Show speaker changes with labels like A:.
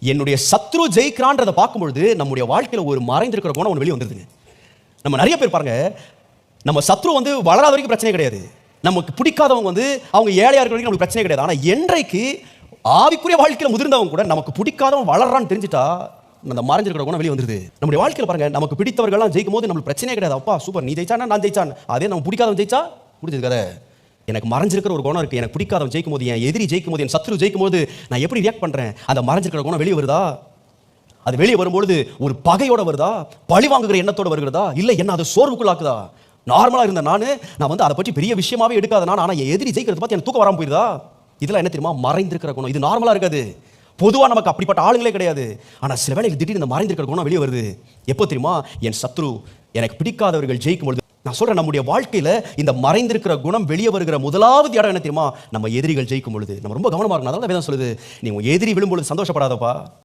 A: என்னுடைய சத்ரு ஜெயிக்கிறான்றதை பார்க்கும்பொழுது நம்முடைய வாழ்க்கையில ஒரு மறைந்திருக்கிற குணம் ஒன்று வெளியே வந்துருதுங்க. நம்ம நிறைய பேர் பாருங்க, நம்ம சத்ரு வளராத வரைக்கும் பிரச்சனை கிடையாது. நமக்கு பிடிக்காதவங்க அவங்க ஏழையா இருக்கிற வரைக்கும் நமக்கு பிரச்சனை கிடையாது. ஆனா என்றைக்கு ஆவிக்குரிய வாழ்க்கையில முதிர்ந்தவங்க கூட நமக்கு பிடிக்காதவன் வளர்றான்னு தெரிஞ்சுட்டா அந்த மறைஞ்சிருக்கிற குணம் வெளியே வந்துருது. நம்முடைய வாழ்க்கையில பாருங்க, நமக்கு பிடித்தவர்கள்லாம் ஜெயிக்கும் போது நம்மளுக்கு பிரச்சனையே கிடையாது. அப்பா சூப்பர், நீ ஜெயிச்சானா நான் ஜெயிச்சான். அதே நம்ம பிடிக்காதவன் ஜெயிச்சா முடிஞ்சது கதை. எனக்கு மறைஞ்சிருக்கிற ஒரு குணம் இருக்கு. எனக்கு பிடிக்காதவன் ஜெயிக்கும் போது, என் எதிரி ஜெயிக்கும் போது, என் சத்ரு ஜெயிக்கும் போது நான் எப்படி ரியாக்ட் பண்றேன்? அந்த மறைஞ்சிருக்கிற குணம் வெளியே வருதா? அது வெளியே வரும்பொழுது ஒரு பகையோட வருதா, பழி வாங்குகிற எண்ணத்தோட வருகிறதா, இல்லை என்ன அது சோர்வுக்குள்ளாக்குதா? நார்மலா இருந்த நான் அதை பற்றி பெரிய விஷயமாவே எடுக்காத ஆனா என் எதிரி ஜெயிக்கிறத பார்த்து எனக்கு தூக்கம் வராமல் போயிருதா? இதெல்லாம் என்ன தெரியுமா? மறைந்திருக்கிற குணம். இது நார்மலா இருக்காது. பொதுவா நமக்கு அப்படிப்பட்ட ஆளுங்களே கிடையாது. ஆனா சில வேளைக்கு திடீர்னு இந்த மறைந்திருக்கிற குணம் வெளியே வருது. எப்போ தெரியுமா? என் சத்ரு, எனக்கு பிடிக்காதவர்கள் ஜெயிக்கும் பொழுது. நான் சொல்றேன், நம்முடைய வாழ்க்கையில இந்த மறைந்திருக்கிற குணம் வெளியே வருகிற முதலாவது இடம் என்ன தெரியுமா? நம்ம எதிரிகள் ஜெயிக்கும் பொழுது. நம்ம ரொம்ப கவனமா இருக்கணும். அதனால வேதம் சொல்லுது, நீ உன் எதிரி விழும்பொழுது சந்தோஷப்படாதப்பா.